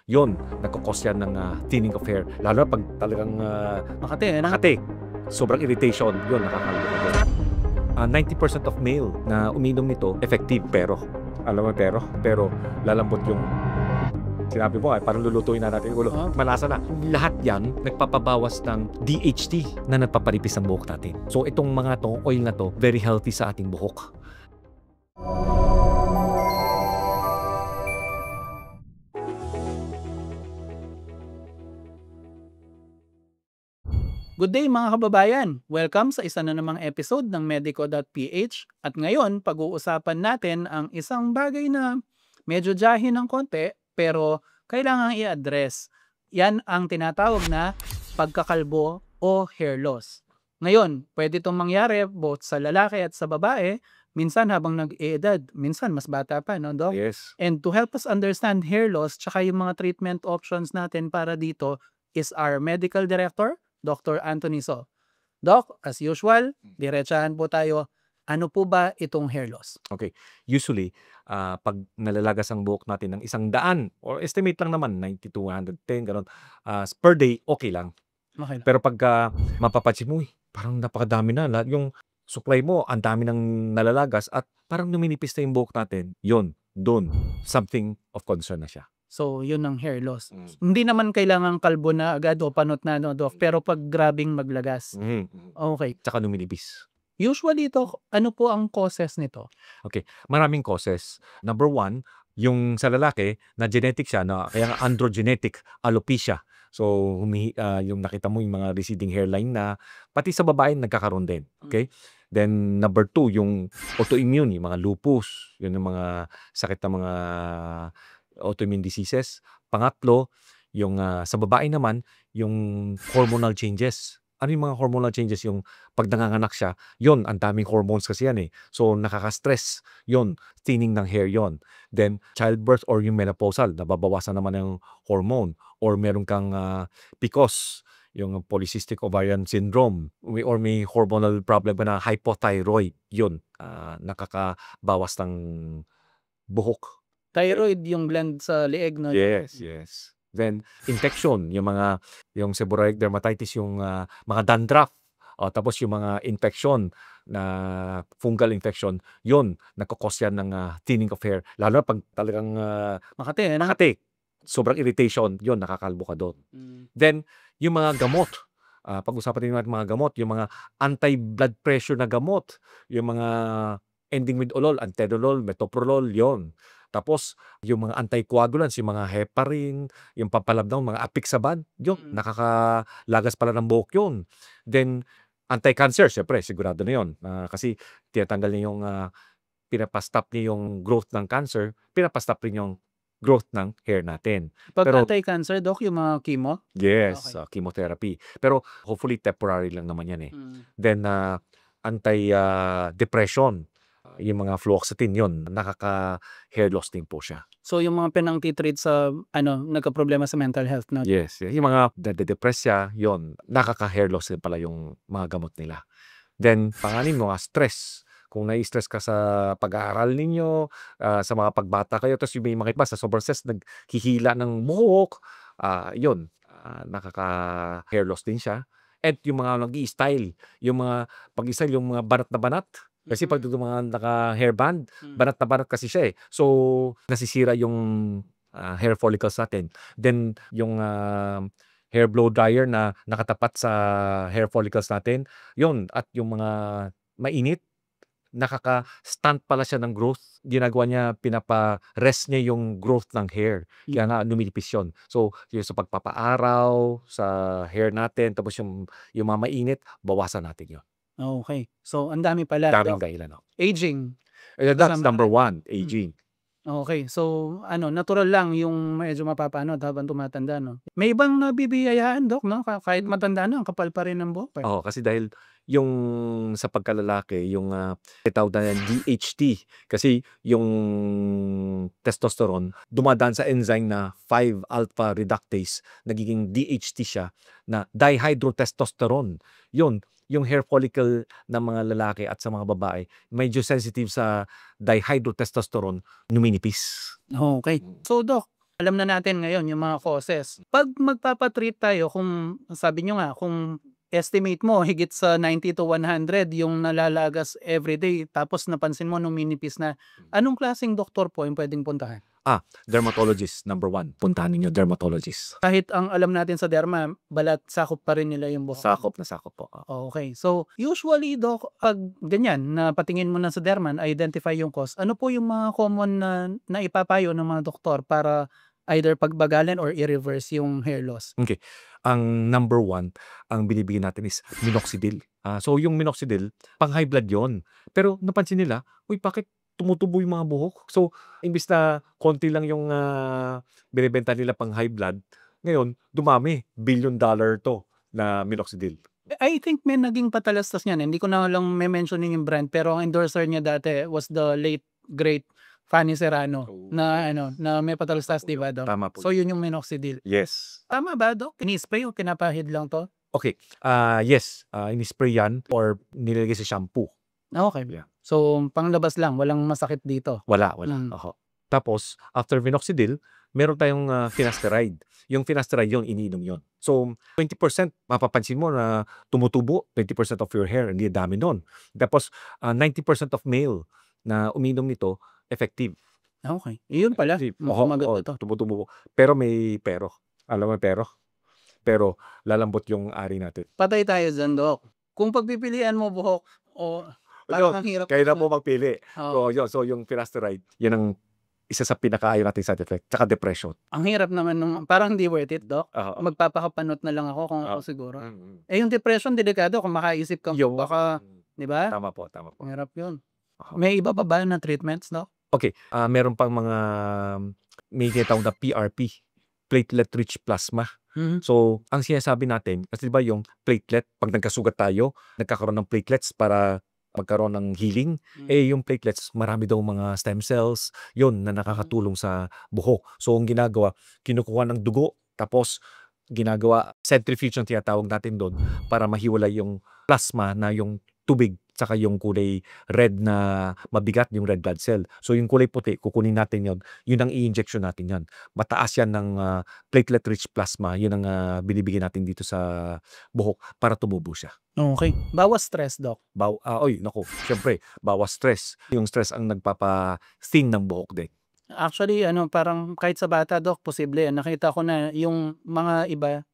Yun, nagkakos yan ng thinning of hair. Lalo na pag talagang Makati, ano? Makati. Sobrang irritation, yun, nakakalbo ka doon. 90% of male na uminom nito, effective, pero, alam mo, pero lalambot yung, sinabi mo, parang lulutuin na natin yung ulo. Malasa na. Lahat yan, nagpapabawas ng DHT na nagpaparipis ng buhok natin. So, itong mga to, oil na to, very healthy sa ating buhok. Good day mga kababayan! Welcome sa isa na namang episode ng Medico.ph at ngayon pag-uusapan natin ang isang bagay na medyo jahin ng konti pero kailangang i-address. Yan ang tinatawag na pagkakalbo o hair loss. Ngayon, pwede itong mangyari both sa lalaki at sa babae, minsan habang nag-iedad, minsan mas bata pa, no, Doc? Yes. And to help us understand hair loss tsaka yung mga treatment options natin para dito is our medical director, Dr. Anthony So. Doc, as usual, diretsahan po tayo. Ano po ba itong hair loss? Okay. Usually, pag nalalagas ang buhok natin ng 100 or estimate lang naman, 90 to 110, gano'n, per day, okay lang. Okay lang. Pero pagka mapapansin mo, parang napakadami na. Lahat yung supply mo, ang dami ng nalalagas at parang numinipis na yung buhok natin. Yun, dun, something of concern na siya. So, yun ang hair loss. Hindi naman kailangan kalbo na agad o panot na, no, Doc? Pero pag grabing maglagas. Okay. Tsaka numinipis. Usually, Doc, ano po ang causes nito? Okay, maraming causes. Number 1, yung sa lalaki na genetic siya, na kaya nga androgenetic alopecia. So, yung nakita mo yung mga receding hairline na pati sa babae nagkakaroon din. Okay? Then, number 2, yung autoimmune, yung mga lupus, yun yung mga sakit na mga autoimmune diseases. Pangatlo, yung sa babae naman, yung hormonal changes. Ano yung mga hormonal changes? Yung pag nanganganak siya, yun, ang daming hormones kasi yan eh. So, nakaka-stress. Yun, thinning ng hair yon. Then, childbirth or yung menopausal, nababawasan naman ng hormone. Or meron kang PCOS, yung polycystic ovarian syndrome. Or may hormonal problem na hypothyroid. Yun, nakakabawas ng buhok. Thyroid, yung gland sa leeg, no? Yes. Then, infection, yung seborrheic dermatitis, yung mga dandruff, tapos yung mga infection na fungal infection, yun, nagkakos yan ng thinning of hair. Lalo na pag talagang Makati, ano? Makati, sobrang irritation, yun, nakakalbo ka doon. Then, yung mga gamot, pag-usapan din natin mga gamot, yung mga anti-blood pressure na gamot, yung mga ending with olol, antedolol, metoprolol, yon. Tapos, yung mga anticoagulants, yung mga heparin, yung pampalabnaw, mga apixaban, yun, nakakalagas pala ng buhok yun. Then, anti-cancer, syempre, sigurado na yun. Kasi tinatanggal niya yung, pinapastop niya yung growth ng cancer, pinapastop rin yung growth ng hair natin. Pag Pero, anti-cancer, Doc, yung mga chemo? yes, Okay. chemotherapy. Pero, hopefully, temporary lang naman yan eh. Then, anti-depression, yung mga fluoxetine, yun, nakaka-hair loss din po siya. So, yung mga pinang-treat sa, nagka-problema sa mental health, no? Yes, yung mga nade-depress siya, yun, nakaka-hair loss din pala yung mga gamot nila. Then, panganin mo, stress. Kung nai-stress ka sa pag-aaral ninyo, sa mga pagbata kayo, tapos yung may makita sa sobrang stress, naghihila ng buhok, yun, nakaka-hair loss din siya. At yung mga nag-i-style, yung mga pag-i-style, yung mga banat na banat. Kasi pag yung mga naka-hairband, banat na banat kasi siya eh. So, nasisira yung hair follicles natin. Then, yung hair blow dryer na nakatapat sa hair follicles natin, yun, at yung mga mainit, nakaka-stunt pala siya ng growth. Ginagawa niya, pinapa-rest niya yung growth ng hair. Kaya nga, numilipis yun. So, yung sa pagpapaaraw, sa hair natin, tapos yung mga mainit, bawasan natin yun. Okay. So, ang dami pala, Daming Doc. dahilan. Aging. That's Kasama number rin. 1, aging. Okay. So, natural lang yung medyo mapapanot habang tumatanda, no? May ibang nabibiyayaan, Doc, no? Kahit matanda na, ang kapal pa rin ng buhok eh. Oo, kasi dahil yung sa pagkalalaki, yung tawag na DHT, kasi yung testosterone, dumadaan sa enzyme na 5-alpha reductase, nagiging DHT siya, na dihydrotestosterone. Yun, yung hair follicle ng mga lalaki at sa mga babae, medyo sensitive sa dihydrotestosterone, numinipis. Okay. So, Doc, alam na natin ngayon yung mga causes. 'Pag magpapa-treat tayo kung sabi niyo nga kung estimate mo higit sa 90 to 100 yung nalalagas everyday tapos napansin mo numinipis na, anong klaseng doktor po yung puwedeng puntahan? Dermatologist, number 1. Puntahan ninyo dermatologist. Kahit ang alam natin sa derma, balat sakop pa rin nila yung buhok. Sakop na sakop po. Okay. So, usually Doc, 'pag ganyan na patingin mo na sa derma, identify yung cause, ano po yung mga common na naipapayo ng mga doktor para either pagbagalin or i-reverse yung hair loss? Ang number 1, ang binibigyan natin is minoxidil. So yung minoxidil, pang high blood yon. Pero napansin nila, uy, bakit tumutubo yung mga buhok? So, imbis na konti lang yung binibenta nila pang high blood, ngayon, dumami. $1 billion to na minoxidil. I think may naging patalastas niyan, hindi ko na lang me-mentionin yung brand, pero ang endorser niya dati was the late great Fanny Serrano na na may patalastas, 'di ba, Doc? Tama po. So yun yung minoxidil. Yes. Tama ba, Doc? Ini-spray o pinapahid lang 'to? Okay. Yes. Ini-spray yan or nilalagay sa shampoo. Okay. Yeah. So panglabas lang, walang masakit dito. Wala. Mm. Oho. Tapos, after minoxidil, meron tayong finasteride. Yung finasteride yun, iniinom yun. So, 20% mapapansin mo na tumutubo, 20% of your hair, hindi dami nun. Tapos, 90% of male na uminom nito, effective. Okay. Iyon pala. Maganda to. Tumutubo. Pero may pero. Alam mo pero? Pero, lalambot yung ari natin. Patay tayo dyan, Doc. Kung pagpipilian mo buhok o parang ang hirap. Kaya na mo magpili. Oo. So yung finasteride, yun ang isa sa pinakaayaw nating side effect. Tsaka depression. Ang hirap naman nung parang hindi worth it, Doc. Oo. Magpapakapanot na lang ako kung ako siguro. Mm. Yung depression, delikado kung makaisip ka baka, di ba? Tama po. Ang hirap yun. Oo. May iba pa ba na treatments, Doc? Okay. Meron pang mga may tinatawag na PRP, platelet-rich plasma. So, ang sinasabi natin, kasi diba yung platelet, pag nagkasugat tayo, nagkakaroon ng platelets para magkaroon ng healing. Yung platelets, marami daw mga stem cells, yun na nakakatulong sa buhok. So, ang ginagawa, kinukuha ng dugo, tapos ginagawa, centrifuge ang tinatawag natin doon para mahiwalay yung plasma na yung tubig saka yung kulay red na mabigat, yung red blood cell. So yung kulay puti, kukunin natin yun ang i-injection natin yan. Mataas yan ng platelet-rich plasma, yun ang binibigyan natin dito sa buhok para tumubo siya. Okay. Bawas stress, Doc. Syempre, bawas stress. Yung stress ang nagpapa-thin ng buhok din. Actually, parang kahit sa bata, Doc, posible. Nakita ko na yung mga iba,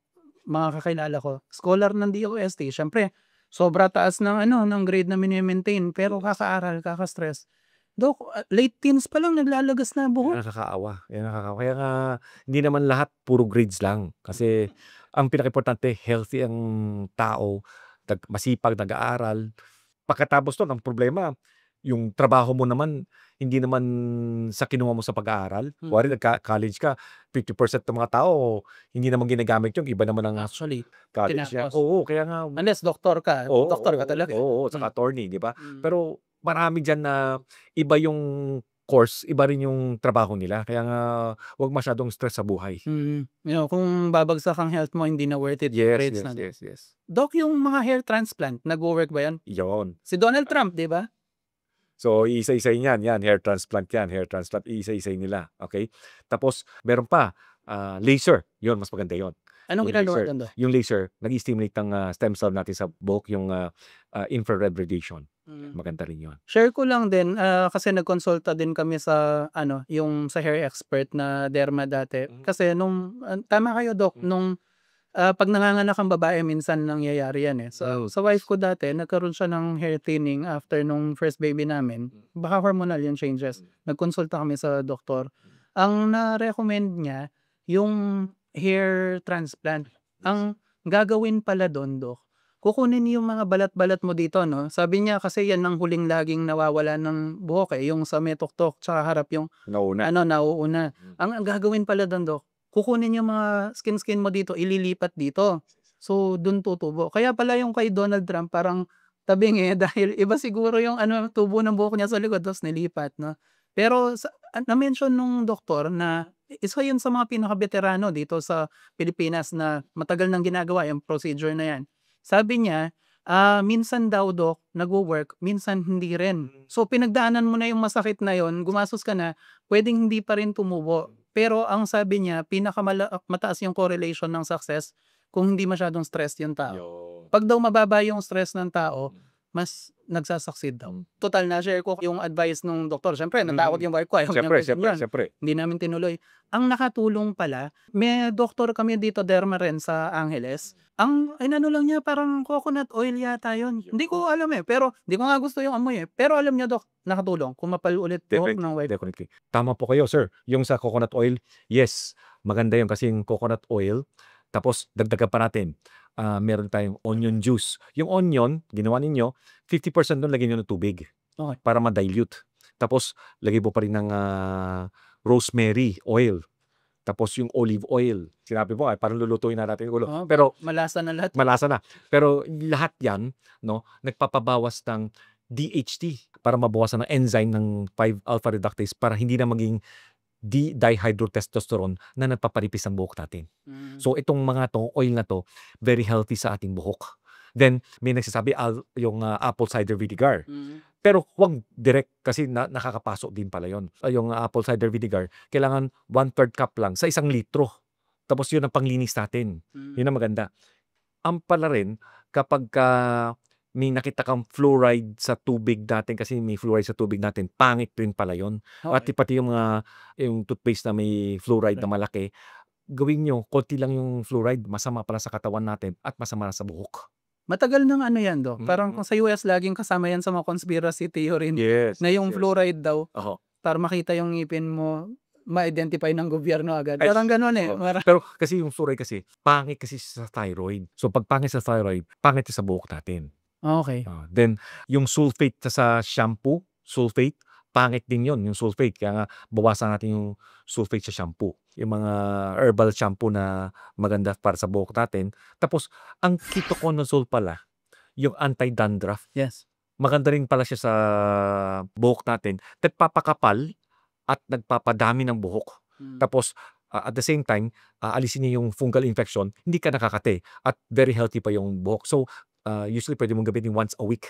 mga kakilala ko, scholar ng DOST, syempre, sobra taas ng ng grade na mini-maintain, pero kakaaral, kaka-stress. Doc, late teens pa lang naglalagas na buhok. Yan nakakaawa. Kaya nga, hindi naman lahat puro grades lang. Kasi ang pinaka-importante, healthy ang tao, masipag, nag-aaral. Pagkatapos nun, ang problema, yung trabaho mo naman, hindi naman sa kinuha mo sa pag-aaral. Kuwari, nagka-college ka, 50% ng mga tao, hindi naman ginagamit yung iba naman ang Actually, college niya. tinapos. Oo, kaya nga. Unless doktor ka. Doktor ka talaga. Oo, saka attorney, di ba? Pero marami dyan na iba yung course, iba rin yung trabaho nila. Kaya nga, huwag masyadong stress sa buhay. Kung babagsak ang health mo, hindi na worth it. Yes. Doc, yung mga hair transplant, nag-work ba yan? Yun. Si Donald Trump, di ba? So, iisa-isay yan. Hair transplant yan. Hair transplant, iisa-isay nila. Okay? Tapos, meron pa, laser. Yun, mas maganda yun. Anong ginagawa doon, Doc? Yung laser, nag-stimulate ng stem cell natin sa buhok, yung infrared radiation. Maganda rin yun. Share ko lang din, kasi nagkonsulta din kami sa, yung sa hair expert na derma dati. Kasi tama kayo, Doc, pag nanganganak ang babae, minsan nangyayari yan eh. So, sa wife ko dati, nagkaroon siya ng hair thinning after nung first baby namin. Baka hormonal yung changes. Nagkonsulta kami sa doktor. Ang na-recommend niya, yung hair transplant. Ang gagawin pala doon, Doc, kukunin yung mga balat-balat mo dito, no? Sabi niya kasi yan ang huling laging nawawala ng buhok eh. Yung sa may tuktok, tsaka harap yung nauuna. Ang gagawin pala doon, Doc, kukunin yung mga skin mo dito, ililipat dito. So, dun tutubo. Kaya pala yung kay Donald Trump, parang tabing dahil iba siguro yung tubo ng buhok niya sa likod, tapos nilipat, no? Pero, na-mention nung doktor na isa yun sa mga pinaka-veterano dito sa Pilipinas na matagal nang ginagawa yung procedure na yan. Sabi niya, minsan daw, Doc, nagwo-work, minsan hindi rin. So, pinagdaanan mo na yung masakit na yon, gumastos ka na, pwedeng hindi pa rin tumubo. Pero ang sabi niya, mataas yung correlation ng success kung hindi masyadong stress yung tao. Yun. Pag daw mababa yung stress ng tao, mas nagsasucceed daw. Mm. Total, na-share ko yung advice nung doktor. Siyempre, natakot yung wife ko. Ayaw niya gawin yun. Siyempre. Hindi namin tinuloy. Ang nakatulong pala, may doktor kami dito, derma rin sa Angeles. Ang inano lang niya, parang coconut oil yata yun. Hindi ko alam pero hindi ko nga gusto yung amoy Pero alam niya, Dok, nakatulong. Kumapal ulit buhok ng wife ko. Definitely. Tama po kayo, sir. Yung sa coconut oil, yes, maganda yun kasi yung coconut oil, tapos dagdagan pa natin, meron tayong onion juice. Yung onion, ginawa ninyo, 50% doon lagyan nyo ng tubig Okay. para ma-dilute. Tapos, lagay po pa rin ng rosemary oil. Tapos yung olive oil. Sinabi mo, parang lulutuin na natin yung ulo. Oh, Pero, malasa na lahat. malasa na. Pero lahat yan, no, nagpapabawas ng DHT para mabawasan ng enzyme ng 5-alpha reductase para hindi na maging dihydrotestosterone na nagpaparipis ang buhok natin. So itong mga oil na to, very healthy sa ating buhok. Then may nagsasabi yung apple cider vinegar. Pero huwag direct kasi nakakapasok din pala yon. Yung apple cider vinegar, kailangan 1/3 cup lang sa 1 litro. Tapos yun ang panglinis natin. Yun ang maganda. Ang pala rin, kapag may nakita kang fluoride sa tubig natin kasi may fluoride sa tubig natin, pangit rin pala yun. At Okay. pati yung toothpaste na may fluoride na malaki, gawin nyo, konti lang yung fluoride, masama pala sa katawan natin at masama sa buhok. Matagal ng ano yan, Dok. Parang kung sa US, laging kasama yan sa mga conspiracy theory Yes. na yung fluoride daw, Oo. para makita yung ngipin mo, ma-identify ng gobyerno agad. Ay, Parang ganun oo. Parang, Pero kasi yung fluoride kasi, pangit kasi sa thyroid. So pag pangit sa thyroid, pangit sa buhok natin. okay. Then, yung sulfate sa shampoo, sulfate, pangit din yon yung sulfate. Kaya nga, bawasan natin yung sulfate sa shampoo. Yung mga herbal shampoo na maganda para sa buhok natin. Tapos, ang ketoconazole pala, yung anti-dandruff, Yes. maganda rin pala siya sa buhok natin. Nagpapakapal at nagpapadami ng buhok. Tapos, at the same time, alisin niya yung fungal infection, hindi ka nakakate. At very healthy pa yung buhok. So, usually pwede mong gamitin once a week.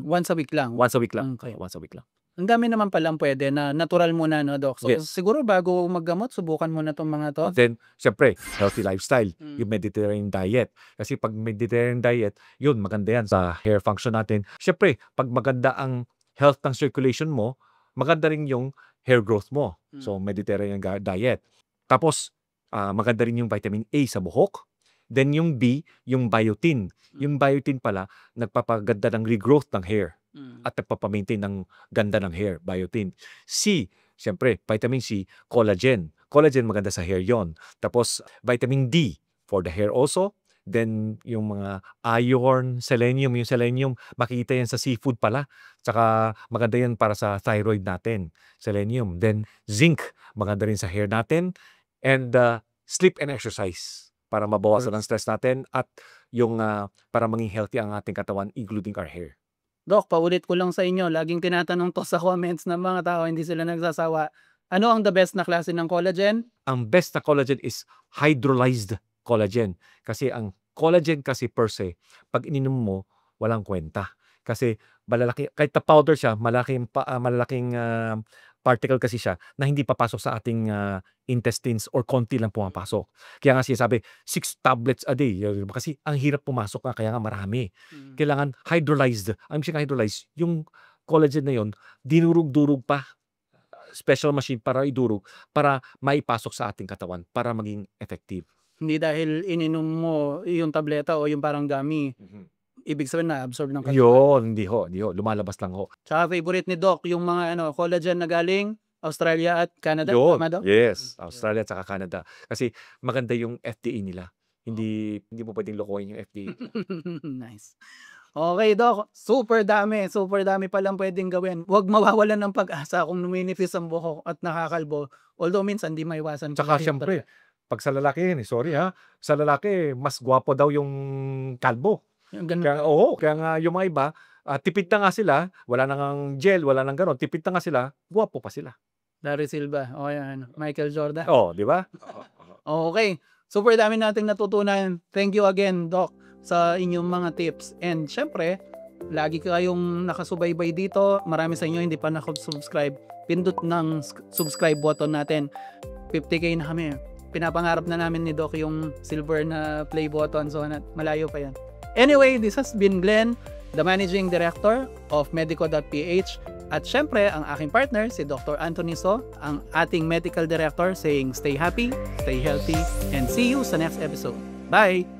Once a week lang. Once a week lang. Okay. Once a week lang. Ang dami naman palang pwede na natural muna, no, Doc? So, Yes. siguro bago maggamot, subukan muna itong mga to. Then, syempre, healthy lifestyle. Mm. Yung Mediterranean diet. Kasi pag Mediterranean diet, yun, maganda yan sa hair function natin. Syempre, pag maganda ang health ng circulation mo, maganda rin yung hair growth mo. So, Mediterranean diet. Tapos, maganda rin yung vitamin A sa buhok. Then yung B, yung biotin. Yung biotin pala, nagpapaganda ng regrowth ng hair at nagpapamaintain ng ganda ng hair, biotin. C, siyempre, vitamin C, collagen. Collagen maganda sa hair yon. Tapos, vitamin D for the hair also. Then, yung mga iron, selenium, yung selenium, makikita yan sa seafood pala. Tsaka, maganda yan para sa thyroid natin, selenium. Then, zinc, maganda rin sa hair natin. And sleep and exercise para mabawasan ang stress natin at yung para maging healthy ang ating katawan, including our hair. Doc, paulit ko lang sa inyo, laging tinatanong to sa comments ng mga tao, hindi sila nagsasawa. Ano ang the best na klase ng collagen? Ang best na collagen is hydrolyzed collagen. Kasi ang collagen kasi per se, pag ininom mo, walang kwenta. Kasi malalaki, kahit na powder siya, malalaking particle kasi siya na hindi papasok sa ating intestines or konti lang pumapasok. Kaya nga sinasabi, 6 tablets a day. Kasi ang hirap pumasok nga, kaya nga marami. Kailangan hydrolyzed. Ang ibig hydrolyzed, yung collagen na yon, dinurug-durug pa. Special machine para idurog, para maipasok sa ating katawan, para maging effective. Hindi dahil ininom mo yung tableta o yung parang gummy, ibig sabihin na-absorb ng katawan. Yun, hindi ho. Lumalabas lang ho. Tsaka favorite ni Doc, yung mga collagen na galing Australia at Canada. Yun, Tama, Doc? yes. Australia at saka Canada. Kasi maganda yung FDA nila. Hindi mo pwedeng lokohin yung FDA. Nice. Okay, Doc. Super dami palang pwedeng gawin. Huwag mawawalan ng pag-asa kung numinipis ang buhok at nakakalbo. Although minsan di maiwasan. Tsaka syempre, pag sa lalaki yun, sorry sa lalaki, mas gwapo daw yung kalbo. Kaya nga yung mga iba, tipid na nga sila, wala nang gel, wala nang gano'n, tipid na nga sila, gwapo pa sila. Larry Silva, o yan, Michael Jordan. Di ba? Okay, super dami nating natutunan. Thank you again, Doc, sa inyong mga tips. And syempre, lagi kayong nakasubaybay dito. Marami sa inyo hindi pa nakasubscribe. Pindot ng subscribe button natin. 50K na kami. Pinapangarap na namin ni Doc yung silver na play button, so malayo pa yan. Anyway, this has been Glenn, the Managing Director of Medico.ph, at syempre ang aking partner si Dr. Anthony So, ang ating Medical Director, saying stay happy, stay healthy, and see you sa next episode. Bye!